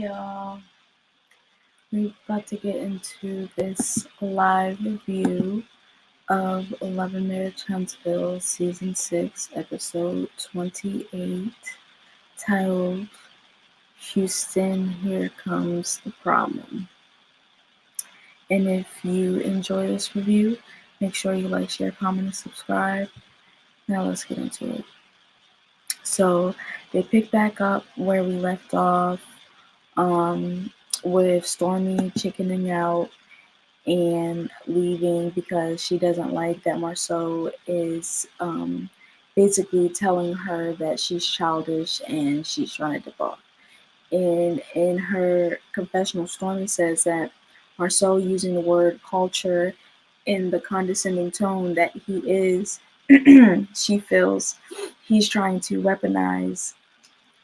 y'all. We're about to get into this live review of 11 Marriage Huntsville Season 6, Episode 28, titled Houston, Here Comes the Problem. And if you enjoy this review, make sure you like, share, comment, and subscribe. Now let's get into it. So they pick back up where we left off. With Stormi chickening out and leaving because she doesn't like that Marsau is basically telling her that she's childish and she's trying to dip off. And in her confessional, Stormi says that Marsau using the word culture in the condescending tone that he is, she feels he's trying to weaponize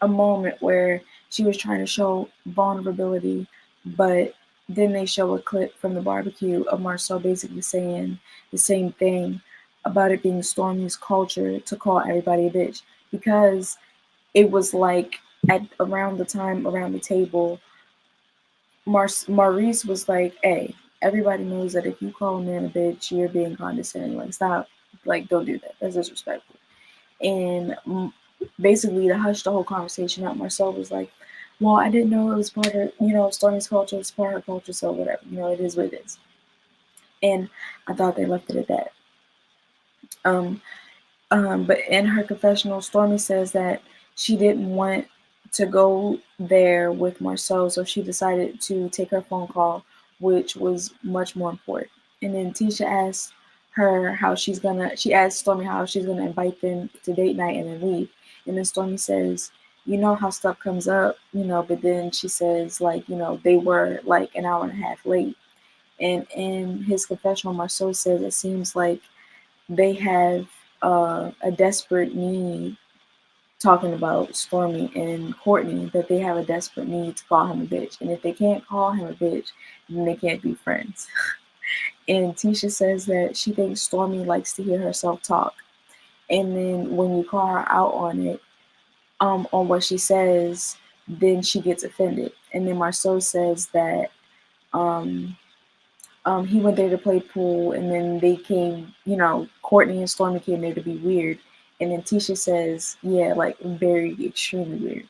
a moment where she was trying to show vulnerability, but then they show a clip from the barbecue of Marsau basically saying the same thing about it being Stormi's culture to call everybody a bitch, because it was like at around the time around the table, Maurice was like, "Hey, everybody knows that if you call a man a bitch, you're being condescending. Like, stop. Like, don't do that. That's disrespectful." And basically to hush the whole conversation up, Marsau was like, "Well, I didn't know it was part of, Stormi's culture, it's part of her culture, so whatever, it is what it is." And I thought they left it at that. But in her confessional, Stormi says that she didn't want to go there with Marsau, so she decided to take her phone call, which was much more important. And then Tisha asked her she asked Stormi how she's gonna invite them to date night and then leave. And then Stormi says, how stuff comes up, but then she says, like, they were like an hour and a half late. And in his confessional, Marsau says it seems like they have a desperate need, talking about Stormi and Courtney, that they have a desperate need to call him a bitch. And if they can't call him a bitch, then they can't be friends. And Tisha says that she thinks Stormi likes to hear herself talk. And then when you call her out on it, on what she says, then she gets offended. And then Marsau says that he went there to play pool, and then they came, Courtney and Stormi came there to be weird. And then Tisha says, yeah, like very extremely weird.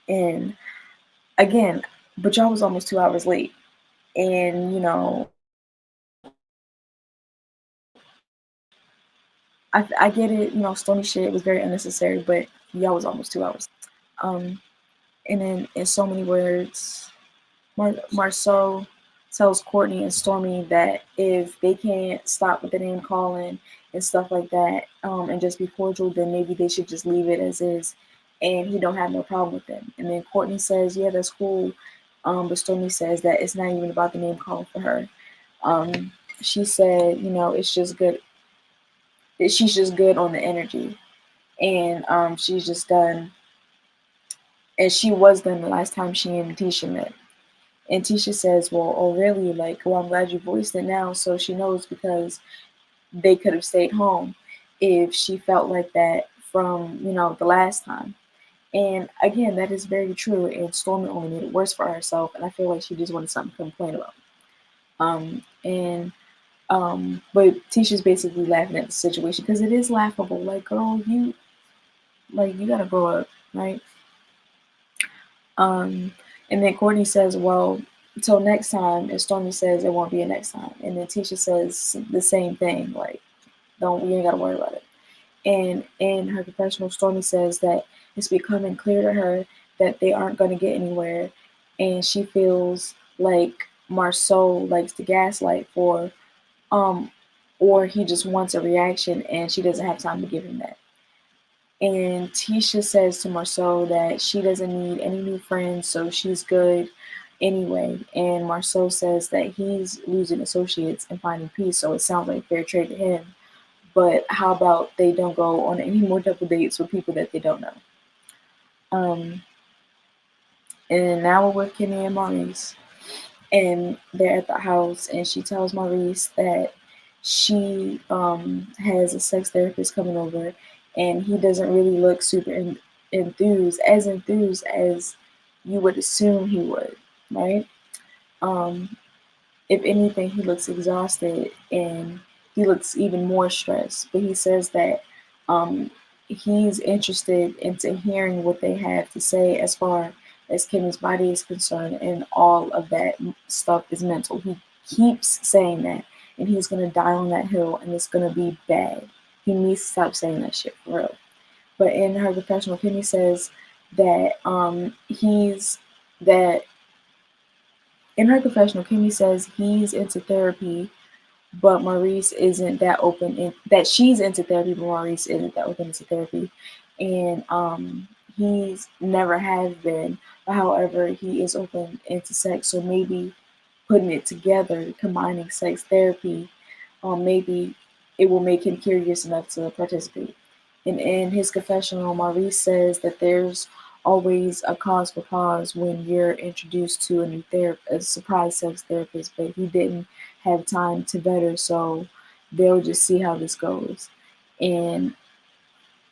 And again, but y'all was almost 2 hours late. And, I get it, Stormi shit was very unnecessary, but y'all was almost 2 hours. And then in so many words, Marsau tells Courtney and Stormi that if they can't stop with the name calling and stuff like that, and just be cordial, then maybe they should just leave it as is, and he don't have no problem with them. And then Courtney says, yeah, that's cool, but Stormi says that it's not even about the name calling for her. She said, it's just good. She's just good on the energy, and she's just done. And she was done the last time she and Tisha met. And Tisha says, well, oh, really? Like, well, I'm glad you voiced it now, so she knows, because they could have stayed home if she felt like that from, the last time. And again, that is very true. And Stormi only made it worse for herself. And I feel like she just wanted something to complain about. But Tisha's basically laughing at the situation, because it is laughable. Like, girl, you gotta grow up, right? And then Courtney says, well, until next time. And Stormi says it won't be a next time. And then Tisha says the same thing, like, you ain't gotta worry about it. And in her confessional, Stormi says that it's becoming clear to her that they aren't going to get anywhere, and she feels like Marsau likes to gaslight or he just wants a reaction, and she doesn't have time to give him that. And Tisha says to Marsau that she doesn't need any new friends, so she's good anyway. And Marsau says that he's losing associates and finding peace, so it sounds like fair trade to him. But how about they don't go on any more double dates with people that they don't know? And now we're with Kimmy and Maurice. And they're at the house, and she tells Maurice that she has a sex therapist coming over, and he doesn't really look super enthused as you would assume he would, right? Um, if anything, he looks exhausted and he looks even more stressed. But he says that he's interested into hearing what they have to say as far as Kimmy's body is concerned, and all of that stuff is mental. He keeps saying that, and he's gonna die on that hill, and it's gonna be bad. He needs to stop saying that shit for real. But in her confessional, Kimmy says that he's that in her confessional, Kimmy says he's into therapy, but Maurice isn't that open. That she's into therapy, but Maurice isn't that open into therapy, and he's never has been. But however, he is open into sex, so maybe putting it together, combining sex therapy, maybe it will make him curious enough to participate. And in his confessional, Maurice says that there's always a cause for pause when you're introduced to a new a surprise sex therapist, but he didn't have time to better, so they'll just see how this goes. And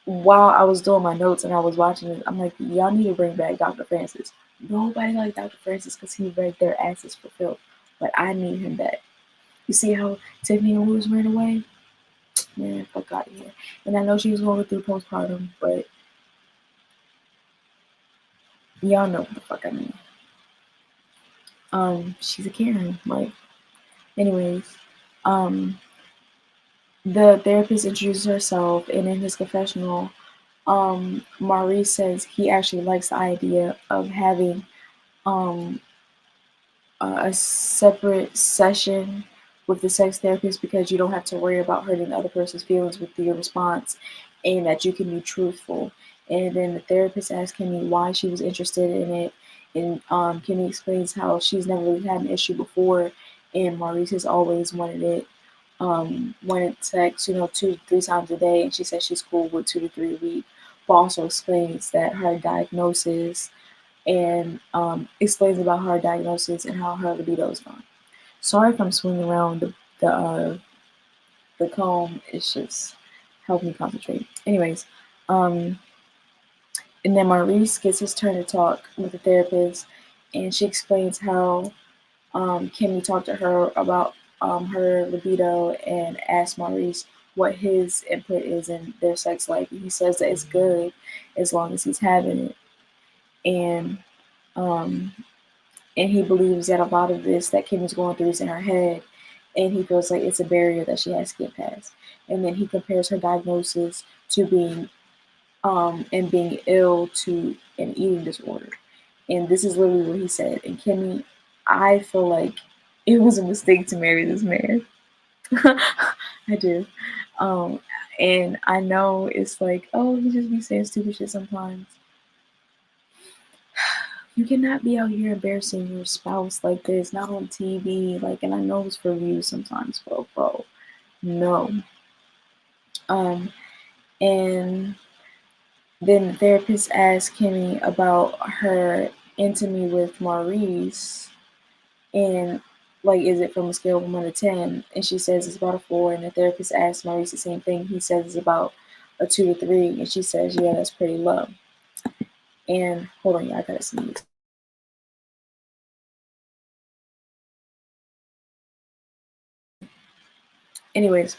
while I was doing my notes and I was watching it, I'm like, y'all need to bring back Dr. Francis. Nobody like Dr. Francis because he begged their asses for filth, but I need him back. You see how Tiffany and Lewis ran away? Man, fuck out of here. And I know she was going through postpartum, but y'all know what the fuck I mean. She's a Karen, like. Anyways, the therapist introduces herself, and in his confessional, Maurice says he actually likes the idea of having a separate session with the sex therapist because you don't have to worry about hurting the other person's feelings with your response, and that you can be truthful. And then the therapist asks Kimmy why she was interested in it, and Kimmy explains how she's never really had an issue before, and Maurice has always wanted it. Wanted sex, 2 to 3 times a day, and she says she's cool with 2 to 3 a week. But also explains that her diagnosis and explains about her diagnosis and how her libido is gone. Sorry if I'm swinging around the comb. It's just helping me concentrate. Anyways, and then Maurice gets his turn to talk with the therapist, and she explains how Kimmy talked to her about her libido and asked Maurice what his input is in their sex life. He says that it's good as long as he's having it, and um, he believes that a lot of this that Kimmy's going through is in her head, and he feels like it's a barrier that she has to get past. And then he compares her diagnosis to being being ill to an eating disorder. And this is literally what he said. And Kimmy, I feel like it was a mistake to marry this man. I do. And I know it's like, oh, he just be saying stupid shit sometimes. You cannot be out here embarrassing your spouse like this, not on TV. Like, and I know it's for views sometimes, bro. No. And then the therapist asked Kimmy about her intimacy with Maurice, and like, is it from a scale of 1 to 10? And she says it's about a 4. And the therapist asked Maurice the same thing. He says it's about a 2 to 3, and she says, yeah, that's pretty low. And hold on, I gotta sneeze. Anyways,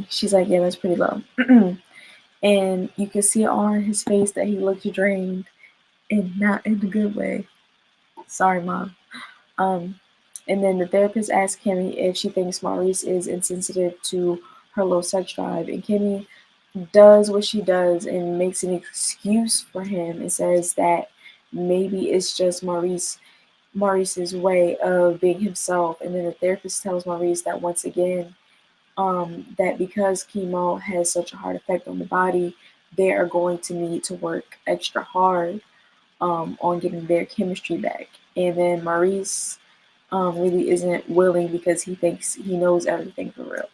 she's like, yeah, that's pretty low. And you can see on his face that he looks drained, and not in a good way. Sorry, Mom. And then the therapist asked Kimmy if she thinks Maurice is insensitive to her low sex drive. And Kimmy does what she does and makes an excuse for him and says that maybe it's just Maurice's way of being himself. And then the therapist tells Maurice that once again, that because chemo has such a hard effect on the body, they are going to need to work extra hard on getting their chemistry back. And then Maurice really isn't willing because he thinks he knows everything for real.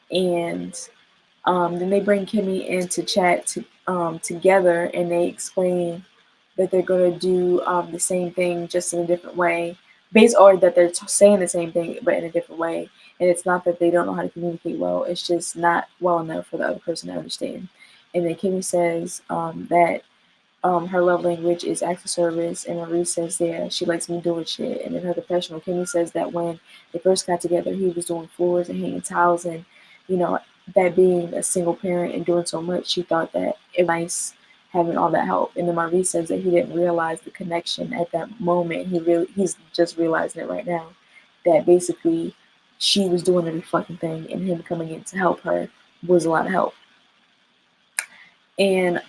And then they bring Kimmy in to chat together, and they explain that they're going to do the same thing just in a different way, or that they're saying the same thing but in a different way. And it's not that they don't know how to communicate well, it's just not well enough for the other person to understand. And then Kimmy says that her love language is acts of service, and Marie says, yeah, she likes me doing shit. And in her confessional, Kimmy says that when they first got together, he was doing floors and hanging towels, and that being a single parent and doing so much, she thought that it was nice having all that help. And then Marie says that he didn't realize the connection at that moment. He's just realizing it right now, that basically she was doing every fucking thing, and him coming in to help her was a lot of help. And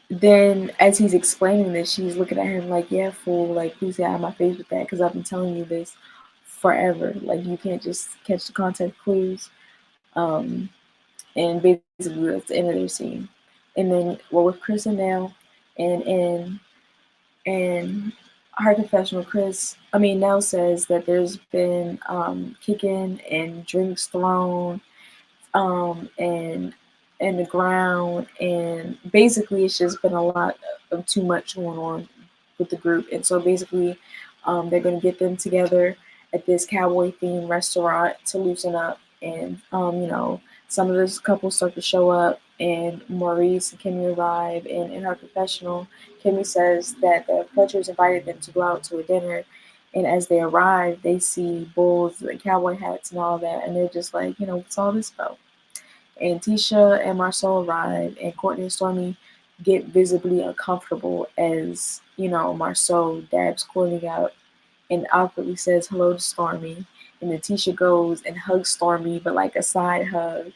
then as he's explaining this, she's looking at him like, yeah, fool, like, please get out of my face with that, because I've been telling you this forever. Like, you can't just catch the content clues. And basically that's the end of their scene. And then, well, with Chris and Nell, and her confessional, Nell says that there's been kicking and drinks thrown, and the ground, and basically it's just been a lot of too much going on with the group. And so basically they're going to get them together at this cowboy themed restaurant to loosen up. And some of those couples start to show up, and Maurice and Kimmy arrive. And in her confessional, Kimmy says that the Fletchers invited them to go out to a dinner, and as they arrive, they see bulls and cowboy hats and all that, and they're just like, what's all this about? And Tisha and Marsau arrive, and Courtney and Stormi get visibly uncomfortable as, Marsau dabs Courtney out and awkwardly says hello to Stormi. And then Tisha goes and hugs Stormi, but like a side hug.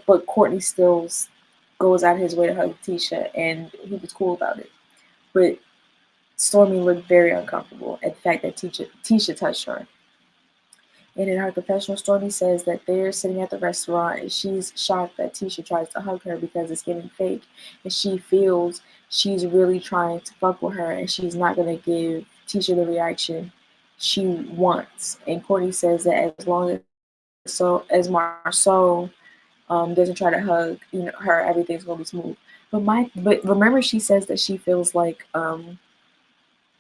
But Courtney still goes out of his way to hug Tisha, and he was cool about it. But Stormi looked very uncomfortable at the fact that Tisha touched her. And in her confessional, Stormi says that they're sitting at the restaurant, and she's shocked that Tisha tries to hug her because it's getting fake. And she feels she's really trying to fuck with her, and she's not going to give Tisha the reaction she wants. And Courtney says that as long as Marsau doesn't try to hug her, everything's going to be smooth. But remember, she says that she feels like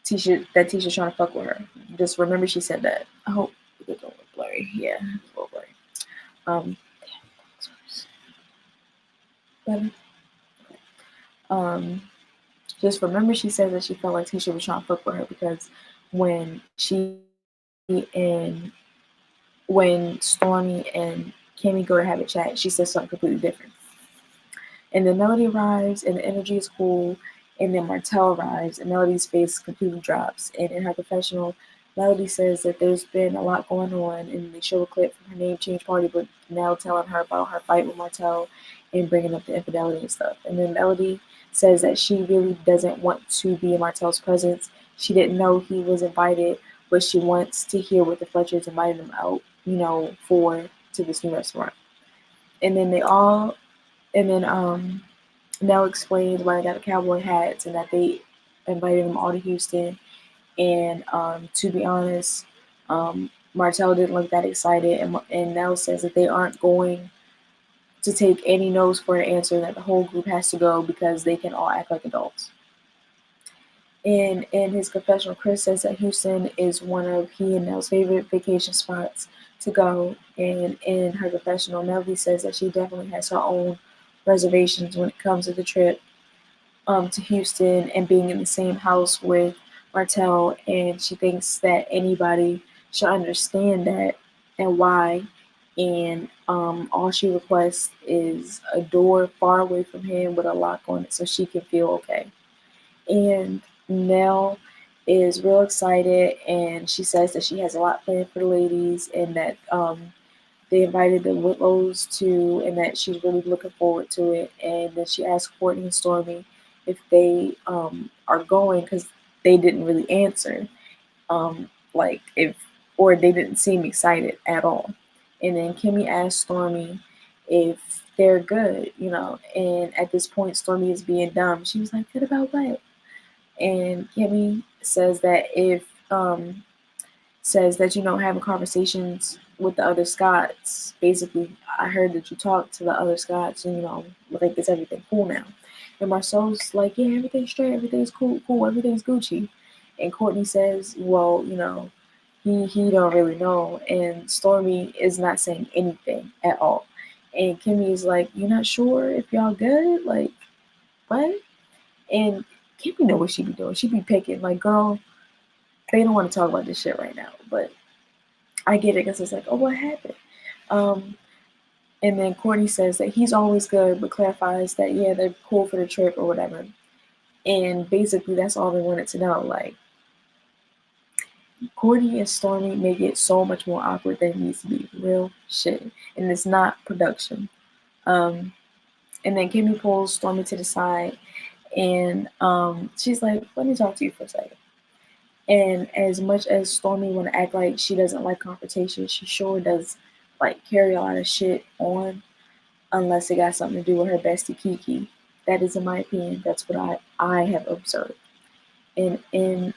Tisha's trying to fuck with her. Just remember she said that. I hope it don't look blurry. Yeah, it's a little blurry. Just remember she said that she felt like Tisha was trying to fuck with her, because when Stormi and Kimmy go to have a chat, she says something completely different. And then Melody arrives, and the energy is cool. And then Martell arrives, and Melody's face completely drops. And in her confessional, Melody says that there's been a lot going on, and they show a clip from her name change party, but now telling her about her fight with Martell and bringing up the infidelity and stuff. And then Melody says that she really doesn't want to be in Martell's presence. She didn't know he was invited, but she wants to hear what the Fletchers invited him out, to this new restaurant. And then Nell explains why they got the cowboy hats, and that they invited them all to Houston. And to be honest, Martell didn't look that excited, and Nell says that they aren't going to take any no's for an answer, that the whole group has to go because they can all act like adults. And in his confessional, Chris says that Houston is one of he and Nell's favorite vacation spots to go. And in her confessional, Melody says that she definitely has her own reservations when it comes to the trip to Houston and being in the same house with Martell, and she thinks that anybody should understand that and why. And all she requests is a door far away from him with a lock on it so she can feel okay. And Nell is real excited, and she says that she has a lot planned for the ladies, and that they invited the Whitlows too, and that she's really looking forward to it. And then she asked Courtney and Stormi if they are going, because they didn't really answer, or they didn't seem excited at all. And then Kimmy asked Stormi if they're good, and at this point Stormi is being dumb. She was like, good about what? And Kimmy says that having conversations with the other Scots, basically, I heard that you talked to the other Scots, and like, is everything cool now? And Marsau's like, yeah, everything's straight, everything's cool, everything's Gucci. And Courtney says, well, he don't really know. And Stormi is not saying anything at all. And Kimmy is like, "You're not sure if y'all good? Like, what?" And Kimmy know what she be doing. She be picking. Like, girl, they don't want to talk about this shit right now. But I get it because it's like, oh, what happened? Um, and then Courtney says that he's always good, but clarifies that, yeah, they're cool for the trip or whatever. And basically, that's all they wanted to know. Like, Courtney and Stormi make it so much more awkward than it needs to be. Real shit. And it's not production. Um, and then Kimmy pulls Stormi to the side and she's like, let me talk to you for a second. And as much as Stormi want to act like she doesn't like confrontation, she sure does like carry a lot of shit on unless it got something to do with her bestie Kiki. That is in my opinion. That's what I have observed. And in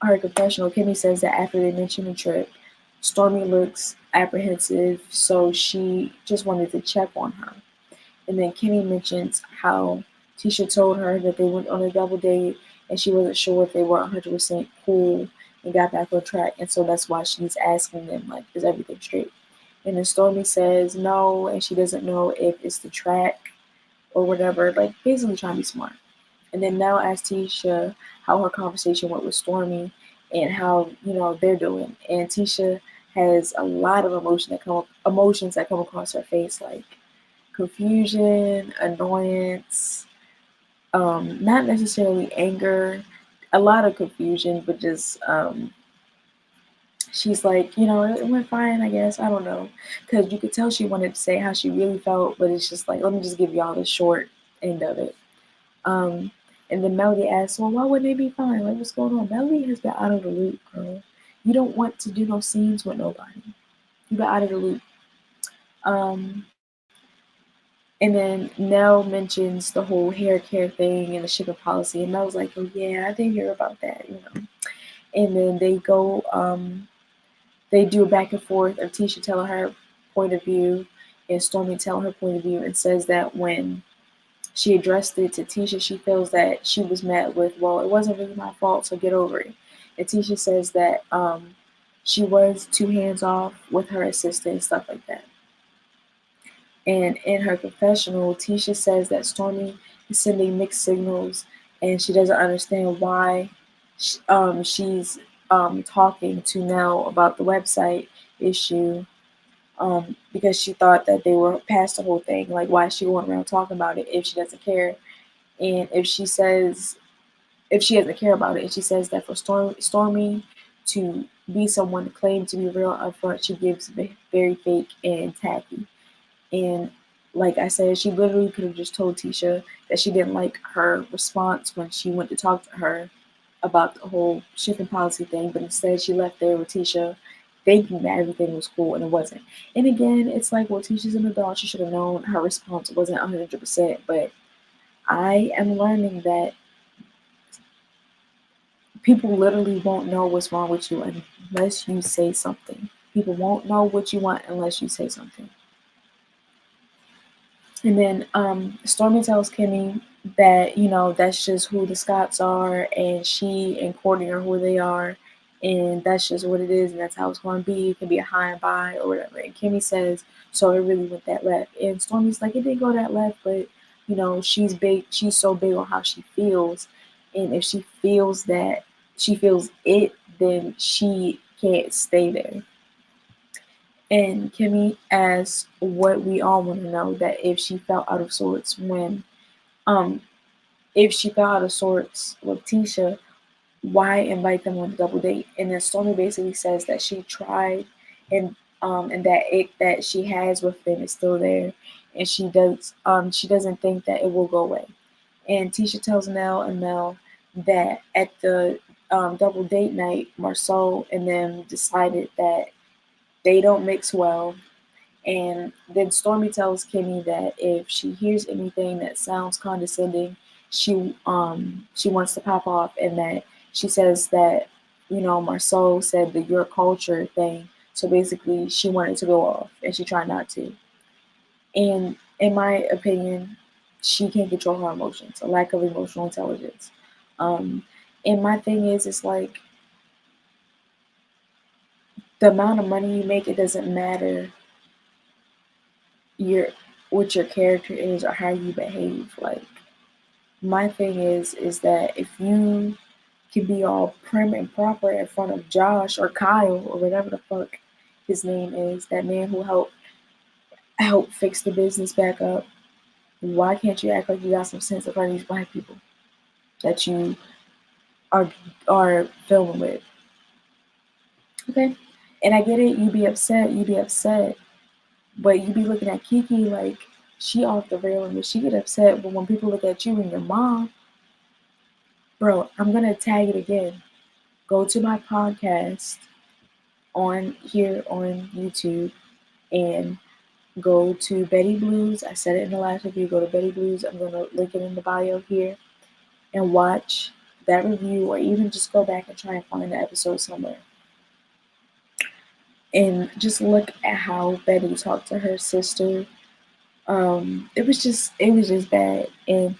her confessional, Kimmy says that after they mention the trip, Stormi looks apprehensive, so she just wanted to check on her. And then Kimmy mentions how Tisha told her that they went on a double date and she wasn't sure if they were 100% cool and got back on track. And so that's why she's asking them, like, is everything straight? And then Stormi says no, and she doesn't know if it's the track or whatever, like basically trying to be smart. And then now asks Tisha how her conversation went with Stormi and how, they're doing. And Tisha has a lot of emotions that come across her face, like confusion, annoyance, not necessarily anger, a lot of confusion, but just she's like, it went fine, I guess. I don't know. Because you could tell she wanted to say how she really felt, but it's just like, let me just give y'all the short end of it. And then Melody asks, well, why wouldn't they be fine? Like, what's going on? Melody has been out of the loop, girl. You don't want to do no scenes with nobody. You got out of the loop. And then Nell mentions the whole hair care thing and the shipping policy. And Mel's like, oh, yeah, I didn't hear about that. And then they do a back and forth of Tisha telling her point of view and Stormi telling her point of view, and says that when she addressed it to Tisha, she feels that she was met with, well, it wasn't really my fault, so get over it. And Tisha says that she was too hands off with her assistant and stuff like that. And in her confessional, Tisha says that Stormi is sending mixed signals and she doesn't understand why she's talking to Nell about the website issue because she thought that they were past the whole thing. Like, why is she going around talking about it if she doesn't care? And if she doesn't care about it, and she says that for Stormi to be someone to claim to be real upfront, she gives very fake and tacky. And like I said, she literally could have just told Tisha that she didn't like her response when she went to talk to her about the whole shipping policy thing, but instead she left there with Tisha thinking that everything was cool and it wasn't. And again, it's like, well, Tisha's an adult. She should have known her response wasn't 100%, but I am learning that people literally won't know what's wrong with you unless you say something. People won't know what you want unless you say something. And then Stormi tells Kimmy that, that's just who the Scotts are, and she and Courtney are who they are, and that's just what it is, and that's how it's going to be. It can be a high and by or whatever. And Kimmy says, so it really went that left. And Stormi's like, it didn't go that left, but, she's big. She's so big on how she feels. And if she feels that she feels it, then she can't stay there. And Kimmy asks what we all want to know, that if she felt out of sorts if she felt out of sorts with Tisha, why invite them on a double date? And then Stormi basically says that she tried, and that it that she has with them is still there, and she doesn't think that it will go away. And Tisha tells Mel that at the double date night, Marsau and them decided that they don't mix well. And then Stormi tells Kimmy that if she hears anything that sounds condescending, she wants to pop off, and that she says that, Marsau said the your culture thing. So basically she wanted to go off and she tried not to. And in my opinion, she can't control her emotions, a lack of emotional intelligence. And my thing is, it's like the amount of money you make, it doesn't matter. what your character is or how you behave. Like, my thing is that if you can be all prim and proper in front of Josh or Kyle or whatever the fuck his name is, that man who helped fix the business back up, why can't you act like you got some sense in front of these black people that you are are filming with? Okay. And I get it, you be upset, but you be looking at Kiki like she off the rail and she get upset, but when people look at you and your mom, bro, I'm gonna tag it again. Go to my podcast on here on YouTube and go to Betty Blues. I said it in the last review. Go to Betty Blues. I'm gonna link it in the bio here and watch that review, or even just go back and try and find the episode somewhere. And just look at how Betty talked to her sister. It was just bad. And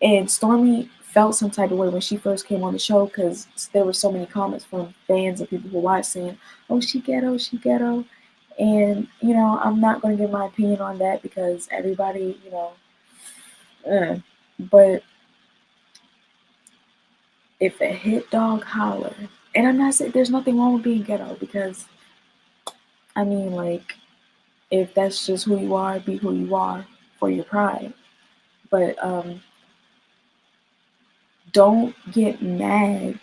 Stormi felt some type of way when she first came on the show because there were so many comments from fans and people who watched saying, "Oh, she ghetto, she ghetto." And I'm not going to give my opinion on that because everybody, but if a hit dog holler, and I'm not saying there's nothing wrong with being ghetto, because I mean, like, if that's just who you are, be who you are for your pride. But don't get mad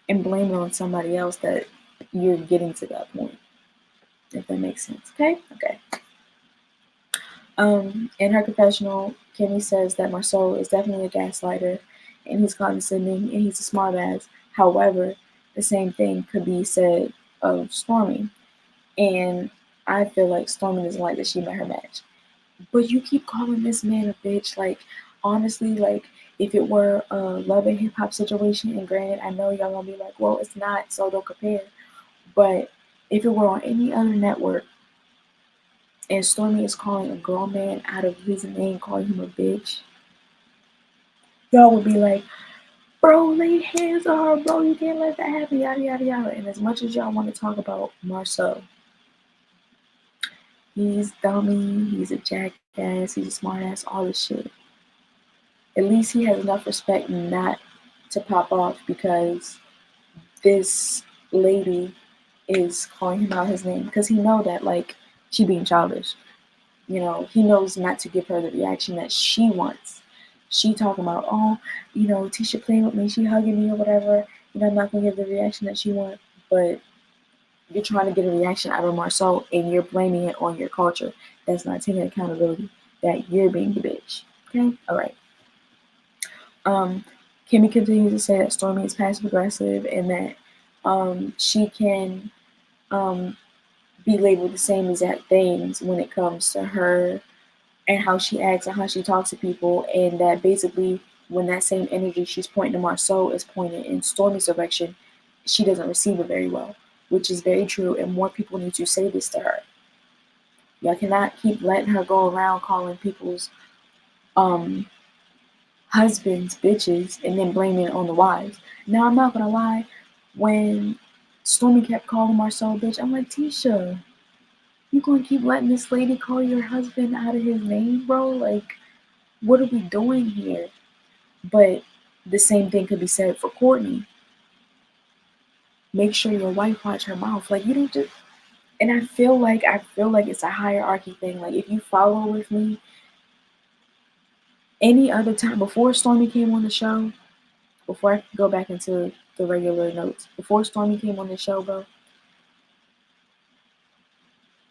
and blame it on somebody else that you're getting to that point, if that makes sense. Okay. In her confessional, Kimmy says that Marsau is definitely a gaslighter and he's condescending and he's a smartass. However, the same thing could be said of Stormi. And I feel like Stormi doesn't like that she met her match. But you keep calling this man a bitch. Like, honestly, like, if it were a Love and Hip Hop situation, and granted, I know y'all gonna be like, well, it's not, so don't compare. But if it were on any other network, and Stormi is calling a grown man out of his name, calling him a bitch, y'all would be like, bro, lay hands on her, bro, you can't let that happen, yada, yada, yada. And as much as y'all want to talk about Marsau, he's dummy, he's a jackass, he's a smartass, all this shit. At least he has enough respect not to pop off because this lady is calling him out his name, because he know that, like, she being childish. He knows not to give her the reaction that she wants. She talking about, oh, Tisha playing with me, she hugging me or whatever. I'm not gonna give the reaction that she wants, but you're trying to get a reaction out of Marsau and you're blaming it on your culture. That's not taking accountability that you're being the bitch. Okay, all right. Kimmy continues to say that Stormi is passive aggressive and that she can be labeled the same exact things when it comes to her and how she acts and how she talks to people, and that basically when that same energy she's pointing to Marsau is pointed in Stormi's direction, she doesn't receive it very well, which is very true, and more people need to say this to her. Y'all cannot keep letting her go around calling people's husbands bitches and then blaming it on the wives. Now, I'm not gonna lie, when Stormi kept calling Marsau a bitch, I'm like, Tisha, you gonna keep letting this lady call your husband out of his name, bro? Like, what are we doing here? But the same thing could be said for Courtney. Make sure your wife watch her mouth. Like, you don't just. And I feel like it's a hierarchy thing. Like, if you follow with me, any other time before Stormi came on the show, before I go back into the regular notes, before Stormi came on the show, bro,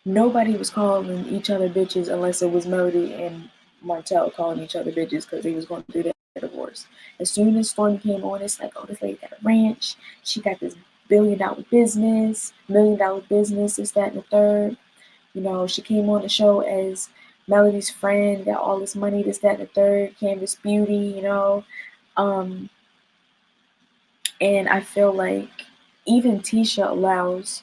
nobody was calling each other bitches unless it was Melody and Martell calling each other bitches because they was going through their divorce. As soon as Stormi came on, it's like, oh, this lady got a ranch. She got this $1 billion business, $1 million business, this, that, and the third. She came on the show as Melody's friend, got all this money, this, that, and the third, Canvas Beauty, and I feel like even Tisha allows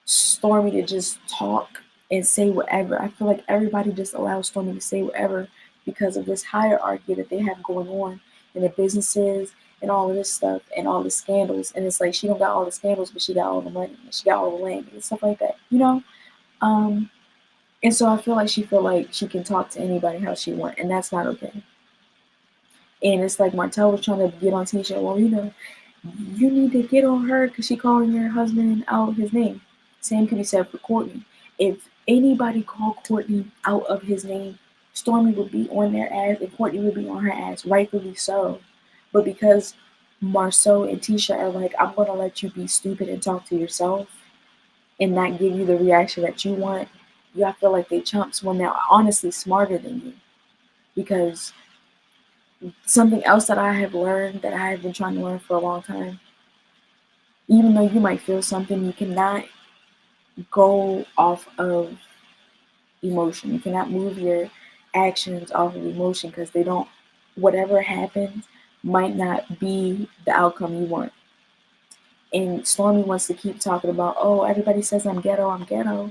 Stormi to just talk and say whatever. I feel like everybody just allows Stormi to say whatever because of this hierarchy that they have going on in the businesses and all of this stuff and all the scandals. And it's like she don't got all the scandals, but she got all the money and she got all the land and stuff like that. And so I feel like she can talk to anybody how she want, and that's not okay. And it's like Martell was trying to get on Tisha. Well, you need to get on her because she calling your husband out his name. Same could be said for Courtney. If anybody called Courtney out of his name, Stormi would be on their ass and Courtney would be on her ass, rightfully so. But because Marsau and Tisha are like, I'm gonna let you be stupid and talk to yourself and not give you the reaction that you want, y'all feel like they chumps when they're honestly smarter than you. Because something else that I have learned that I have been trying to learn for a long time, even though you might feel something, you cannot go off of emotion. You cannot move your actions off of emotion because they don't, whatever happens might not be the outcome you want. And Stormi wants to keep talking about, oh, everybody says I'm ghetto, I'm ghetto.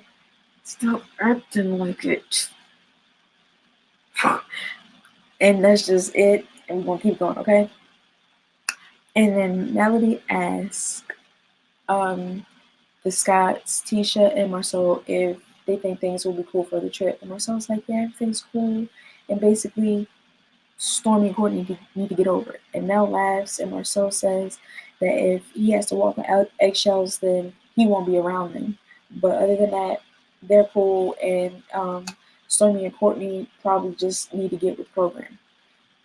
Stop acting like it. And that's just it. And we're going to keep going, okay? And then Melody asks the Scotts, Tisha, and Marsau if they think things will be cool for the trip. And Marsau's like, yeah, everything's cool. And basically, Stormi and Courtney need to get over it. And Mel laughs, and Marsau says that if he has to walk on eggshells, then he won't be around them. But other than that, they're cool, and Stormi and Courtney probably just need to get with program.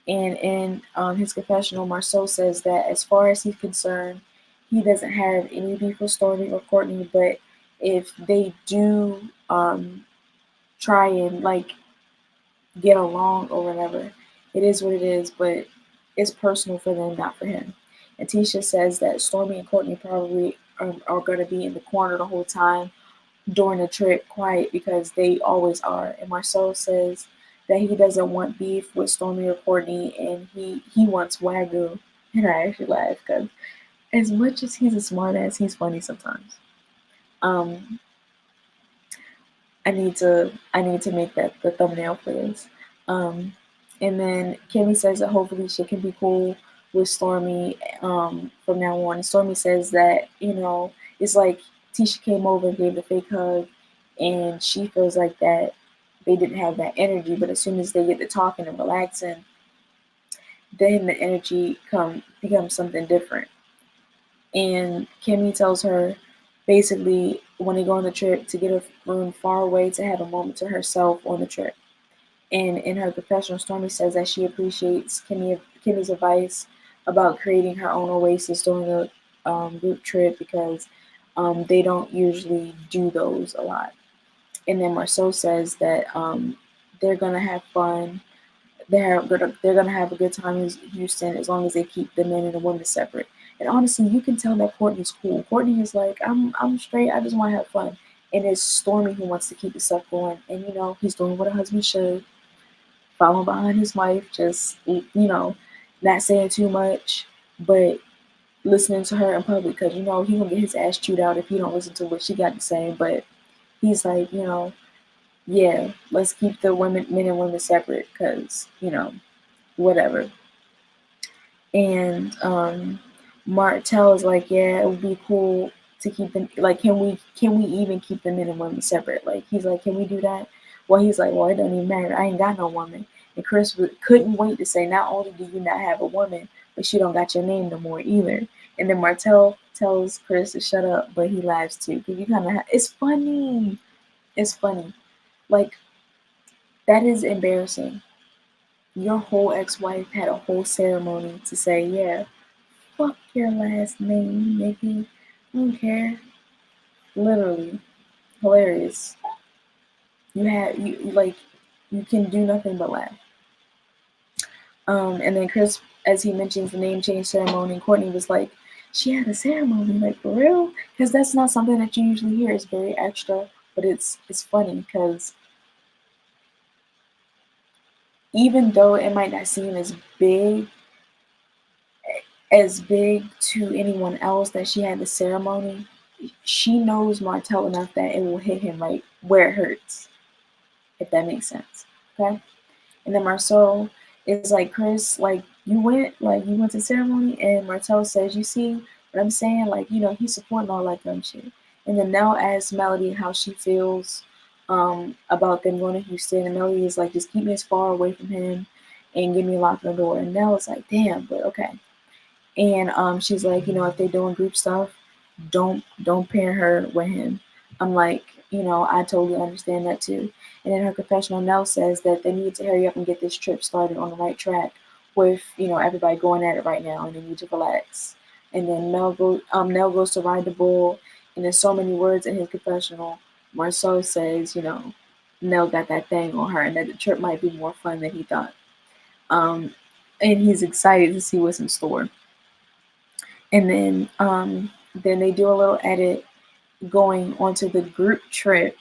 And in his confessional, Marsau says that as far as he's concerned, he doesn't have any beef with Stormi or Courtney, but if they do try and like get along or whatever, it is what it is, but it's personal for them, not for him. And Tisha says that Stormi and Courtney probably are going to be in the corner the whole time during the trip, quiet because they always are. And Marsau says that he doesn't want beef with Stormi or Courtney, and he wants Wagyu. And I actually laugh because as much as he's a smartass, he's funny sometimes. Um, I need to make that the thumbnail for this. Um, and then Kimmy says that hopefully she can be cool with Stormi from now on. And Stormi says that it's like Tisha came over and gave the fake hug, and she feels like that they didn't have that energy. But as soon as they get to talking and relaxing, then the energy becomes something different. And Kimmy tells her basically when they go on the trip to get a room far away to have a moment to herself on the trip. And in her confessional, Stormi says that she appreciates Kimmy's advice about creating her own oasis during the group trip because they don't usually do those a lot. And then Marsau says that they're gonna have fun. They're gonna have a good time in Houston as long as they keep the men and the women separate. And honestly, you can tell that Courtney's cool. Courtney is like, I'm straight. I just want to have fun. And it's Stormi who wants to keep the stuff going. And he's doing what a husband should, following behind his wife, just not saying too much, but listening to her in public because he gonna get his ass chewed out if he don't listen to what she got to say. But he's like, yeah, let's keep the men and women separate because whatever. And Martell is like, yeah, it would be cool to keep them. Like, can we even keep the men and women separate? Like, he's like, can we do that? Well, he's like, well, it doesn't even matter. I ain't got no woman. And Chris couldn't wait to say, not only do you not have a woman, but she don't got your name no more either. And then Martell tells Chris to shut up, but he laughs too because you kind of it's funny. It's funny. Like, that is embarrassing. Your whole ex-wife had a whole ceremony to say, yeah, fuck your last name, nigga. I don't care. Literally. Hilarious. You can do nothing but laugh. And then Chris, as he mentions the name change ceremony, Courtney was like, she had a ceremony, like, for real? Because that's not something that you usually hear. It's very extra, but it's funny because even though it might not seem as big to anyone else that she had the ceremony, she knows Martell enough that it will hit him right where it hurts, if that makes sense. Okay? And then Marsau is like, Chris, like, you went to ceremony, and Martell says, you see what I'm saying? Like, he's supporting all that dumb shit. And then Nell asks Melody how she feels about them going to Houston, and Melody is like, just keep me as far away from him and give me a lock on the door. And Nell is like, damn, but okay. And she's like, if they're doing group stuff, don't pair her with him. I'm like, I totally understand that too. And in her confessional, Nell says that they need to hurry up and get this trip started on the right track with, everybody going at it right now, and they need to relax. And then Nell goes to ride the bull, and there's so many words in his confessional. Marsau says, Nell got that thing on her, and that the trip might be more fun than he thought. And he's excited to see what's in store. And then they do a little edit going onto the group trip,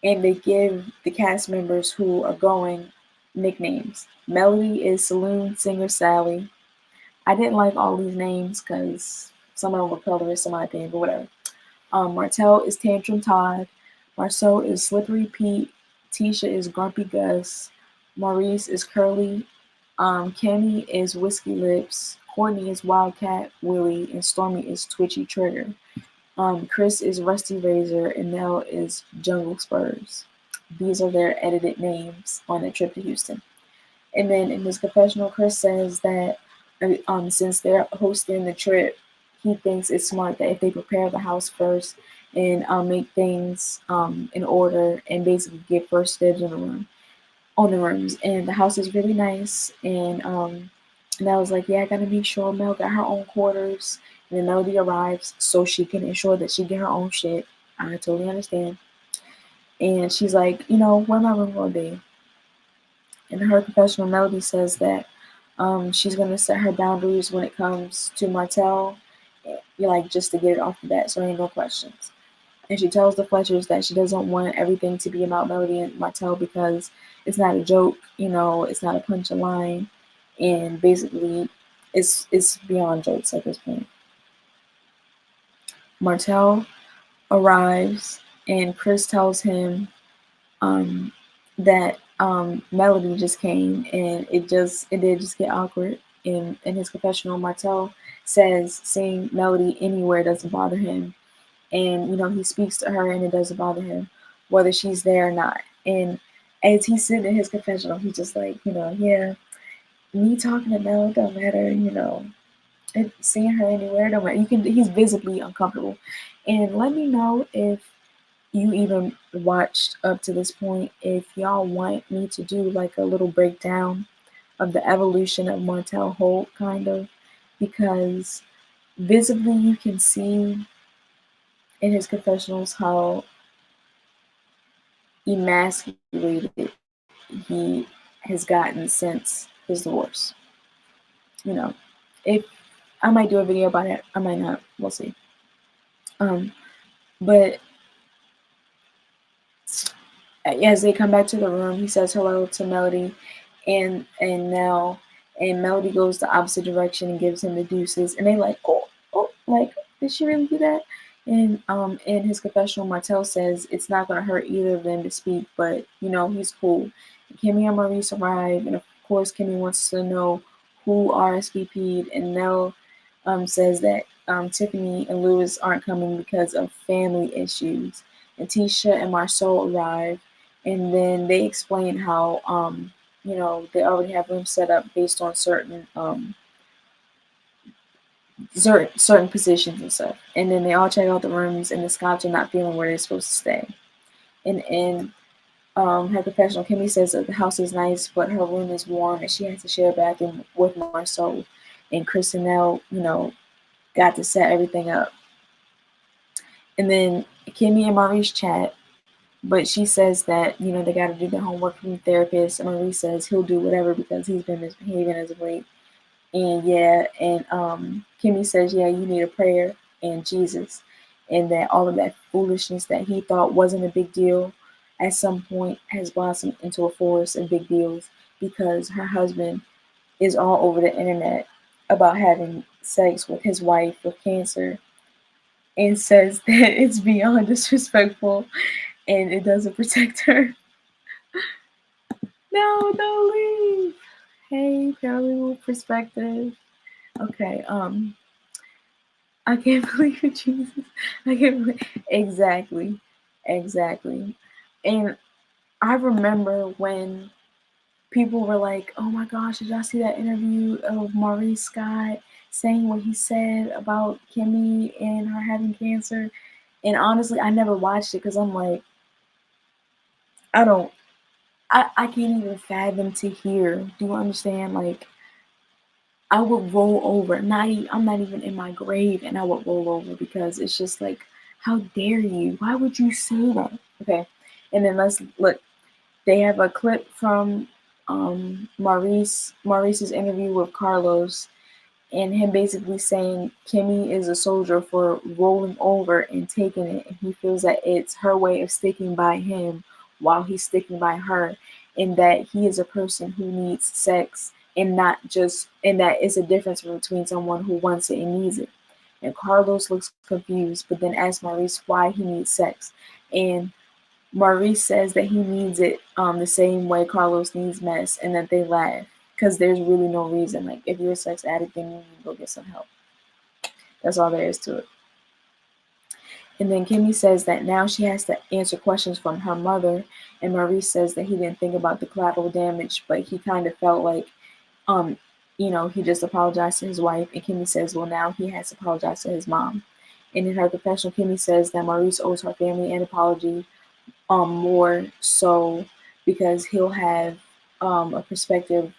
and they give the cast members who are going nicknames. Melody is Saloon Singer Sally. I didn't like all these names because some of them were colorist in my opinion, but whatever. Martell is Tantrum Todd. Marsau is Slippery Pete. Tisha is Grumpy Gus. Maurice is Curly. Kenny is Whiskey Lips. Courtney is Wildcat Willie. And Stormi is Twitchy Trigger. Chris is Rusty Razor. And Nell is Jungle Spurs. These are their edited names on the trip to Houston. And then in his confessional, Chris says that since they're hosting the trip, he thinks it's smart that if they prepare the house first and make things in order and basically get first dibs on the rooms. And the house is really nice. And I was like, yeah, I gotta make sure Mel got her own quarters. And then Melody arrives so she can ensure that she get her own shit. I totally understand. And she's like, where my room gonna be? In her confessional, Melody says that she's going to set her boundaries when it comes to Martell, like just to get it off the bat, so ain't no questions. And she tells the Fletchers that she doesn't want everything to be about Melody and Martell because it's not a joke, it's not a punchline, and basically it's beyond jokes at this point. Martell arrives, and Chris tells him that Melody just came, and it did just get awkward. In his confessional, Martell says seeing Melody anywhere doesn't bother him, and he speaks to her and it doesn't bother him whether she's there or not. And as he's sitting in his confessional, he's just like, yeah, me talking to Mel don't matter, seeing her anywhere don't matter. He's visibly uncomfortable. And let me know if you even watched up to this point, if y'all want me to do like a little breakdown of the evolution of Martell Holt, kind of, because visibly you can see in his confessionals how emasculated he has gotten since his divorce. If I might do a video about it, I might not, we'll see. But as they come back to the room, he says hello to Melody and Nell, and Melody goes the opposite direction and gives him the deuces, and they like, oh, like, did she really do that? And in his confessional, Martell says it's not gonna hurt either of them to speak, but he's cool. Kimmy and Maurice arrive, and of course Kimmy wants to know who RSVP'd, and Nell says that Tiffany and Lewis aren't coming because of family issues. And Tisha and Marsau arrive, and then they explain how they already have rooms set up based on certain positions and stuff. And then they all check out the rooms, and the Scots are not feeling where they're supposed to stay. And in her confessional, Kimmy says that the house is nice, but her room is warm, and she has to share a bathroom with Marsau. And Chris and Nell, got to set everything up. And then Kimmy and Maurice chat, but she says that, they got to do their homework from the therapist. And Maurice says he'll do whatever because he's been misbehaving as of late. And Kimmy says, yeah, you need a prayer and Jesus. And that all of that foolishness that he thought wasn't a big deal at some point has blossomed into a forest of big deals because her husband is all over the internet about having sex with his wife with cancer, and says that it's beyond disrespectful and it doesn't protect her. No, don't leave. Hey, paralegal perspective. Okay, I can't believe it, Jesus. I can't believe exactly. And I remember when people were like, "Oh my gosh, did y'all see that interview of Maurice Scott saying what he said about Kimmy and her having cancer?" And honestly, I never watched it because I'm like, I don't, I can't even fathom to hear. Do you understand? Like, I would roll over. I'm not even in my grave, and I would roll over because it's just like, how dare you? Why would you say that? Okay, and then let's look. They have a clip from Maurice's interview with Carlos, and him basically saying Kimmy is a soldier for rolling over and taking it, and he feels that it's her way of sticking by him while he's sticking by her, and that he is a person who needs sex and not just, and that is a difference between someone who wants it and needs it. And Carlos looks confused, but then asks Maurice why he needs sex, and Maurice says that he needs it the same way Carlos needs mess, and that they laugh because there's really no reason. Like, if you're a sex addict, then you need to go get some help. That's all there is to it. And then Kimmy says that now she has to answer questions from her mother, and Maurice says that he didn't think about the collateral damage, but he kind of felt like, um, he just apologized to his wife, and Kimmy says, well, now he has to apologize to his mom. And in her confessional, Kimmy says that Maurice owes her family an apology, more so because he'll have a perspective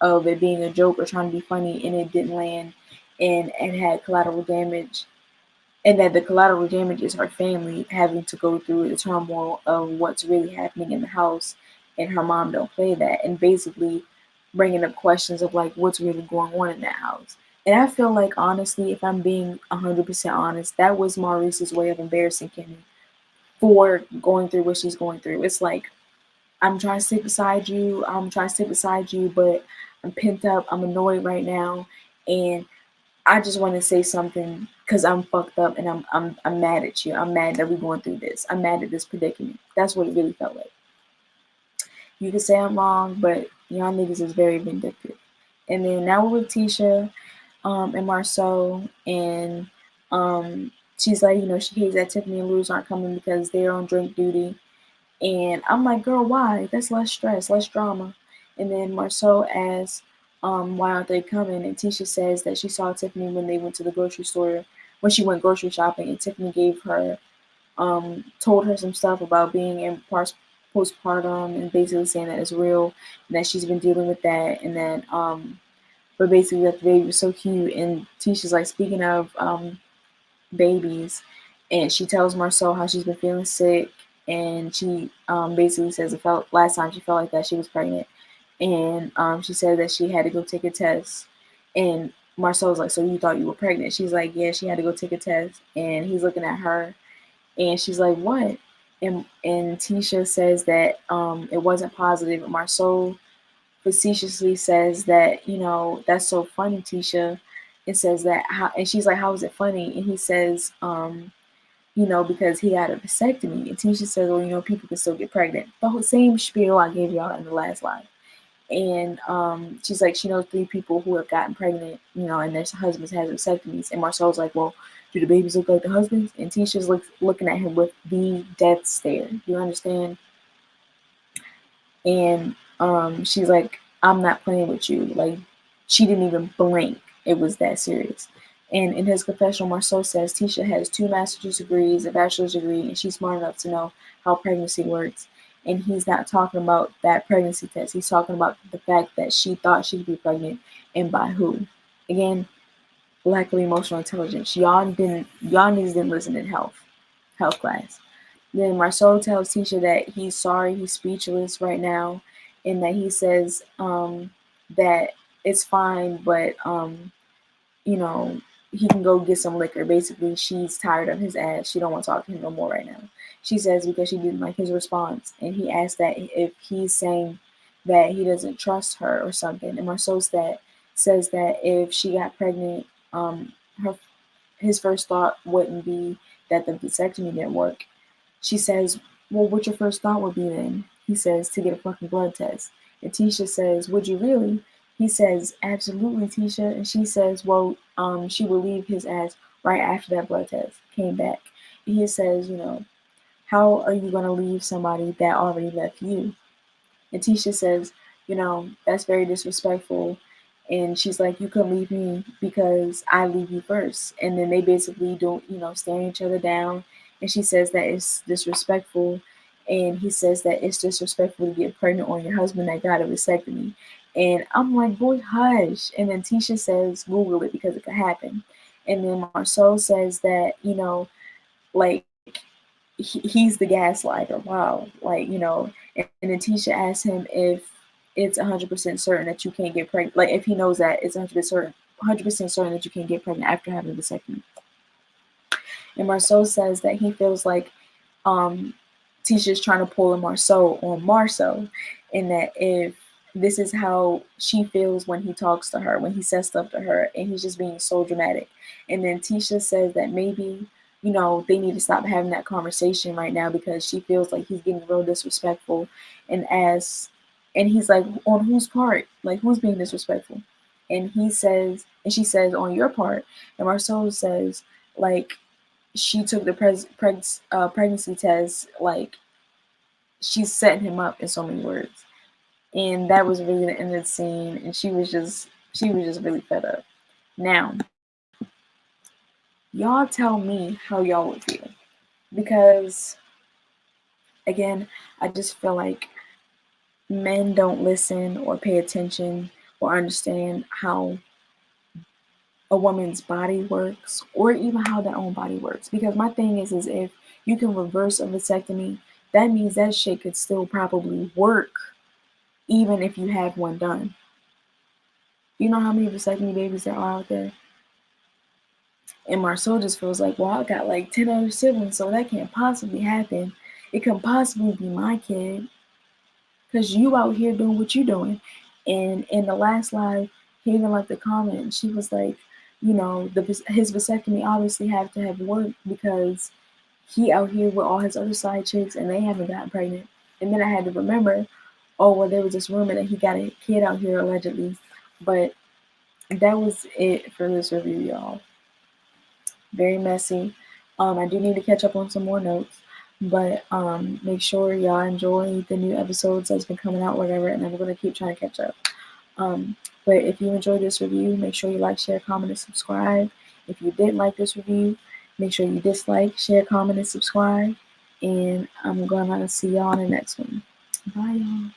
of it being a joke or trying to be funny, and it didn't land, and it had collateral damage, and that the collateral damage is her family having to go through the turmoil of what's really happening in the house, and her mom don't play that, and basically bringing up questions of like what's really going on in that house. And I feel like, honestly, if I'm being 100% honest, that was Maurice's way of embarrassing Kimmy for going through what she's going through. It's like, I'm trying to stick beside you. I'm trying to stick beside you, but I'm pent up. I'm annoyed right now, and I just want to say something because I'm fucked up, and I'm mad at you. I'm mad that we're going through this. I'm mad at this predicament. That's what it really felt like. You can say I'm wrong, but y'all niggas is very vindictive. And then now we're with Tisha, and Marsau, and she's like, she hates that Tiffany and Luz aren't coming because they're on drink duty. And I'm like, girl, why? That's less stress, less drama. And then Marsau asks, why aren't they coming? And Tisha says that she saw Tiffany when they went to the grocery store, when she went grocery shopping, and Tiffany gave her, told her some stuff about being in postpartum, and basically saying that it's real, and that she's been dealing with that, and then, but basically that the baby was so cute. And Tisha's like, speaking of, babies, and she tells Marsau how she's been feeling sick, and she basically says it felt last time she felt like that she was pregnant, and she said that she had to go take a test, and Marsau's like, so you thought you were pregnant? She's like, yeah, she had to go take a test, and he's looking at her, and she's like, what? And Tisha says that it wasn't positive, and Marsau facetiously says that, that's so funny, Tisha. And says that how, and she's like, how is it funny? And he says, because he had a vasectomy. And Tisha says, well, people can still get pregnant. The whole same spiel I gave y'all in the last live. And she's like, she knows 3 people who have gotten pregnant, and their husbands had vasectomies. And Marsau's like, well, do the babies look like the husbands? And Tisha's looking at him with the death stare. You understand? And she's like, I'm not playing with you. Like, she didn't even blink. It was that serious. And in his confessional, Marsau says Tisha has 2 master's degrees, a bachelor's degree, and she's smart enough to know how pregnancy works. And he's not talking about that pregnancy test. He's talking about the fact that she thought she could be pregnant, and by who? Again, lack of emotional intelligence. Y'all niggas didn't listen in health class. Then Marsau tells Tisha that he's sorry, he's speechless right now, and that he says that it's fine, but he can go get some liquor. Basically, she's tired of his ass. She don't want to talk to him no more right now. She says because she didn't like his response, and he asked that if he's saying that he doesn't trust her or something. And Marsau says that if she got pregnant, his first thought wouldn't be that the vasectomy didn't work. She says, well, what your first thought would be then? He says, to get a fucking blood test. And Tisha says, would you really? He says, absolutely, Tisha. And she says, well, she would leave his ass right after that blood test came back. And he says, how are you going to leave somebody that already left you? And Tisha says, that's very disrespectful. And she's like, you couldn't leave me because I leave you first. And then they basically don't, staring each other down. And she says that it's disrespectful. And he says that it's disrespectful to get pregnant on your husband that got a vasectomy. And I'm like, boy, hush. And then Tisha says, Google it because it could happen. And then Marsau says that, like, he's the gaslighter. Wow. Like, and then Tisha asks him if it's 100% certain that you can't get pregnant. Like, if he knows that it's 100% certain that you can't get pregnant after having a vasectomy. And Marsau says that he feels like Tisha's trying to pull a Marsau on Marsau, and that if this is how she feels when he talks to her, when he says stuff to her, and he's just being so dramatic. And then Tisha says that maybe, they need to stop having that conversation right now because she feels like he's getting real disrespectful. And he's like, on whose part? Like, who's being disrespectful? And she says, on your part. And Marsau says, like, she took the pregnancy test, like, she's setting him up in so many words. And that was really the end of the scene. And she was just really fed up. Now, y'all tell me how y'all would feel. Because, again, I just feel like men don't listen or pay attention or understand how a woman's body works, or even how their own body works. Because my thing is if you can reverse a vasectomy, that means that shit could still probably work even if you have one done. You know how many vasectomy babies there are out there? And Marsau just feels like, well, I got like 10 other siblings, so that can't possibly happen. It can possibly be my kid. Because you out here doing what you doing. And in the last live, he even left a comment, and she was like, his vasectomy obviously had to have worked because he out here with all his other side chicks and they haven't gotten pregnant. And then I had to remember, there was this rumor that he got a kid out here allegedly. But that was it for this review, y'all. Very messy. I do need to catch up on some more notes. But make sure y'all enjoy the new episodes that's been coming out, whatever, and I'm going to keep trying to catch up. But if you enjoyed this review, make sure you like, share, comment, and subscribe. If you didn't like this review, make sure you dislike, share, comment, and subscribe. And I'm going to see y'all in the next one. Bye, y'all.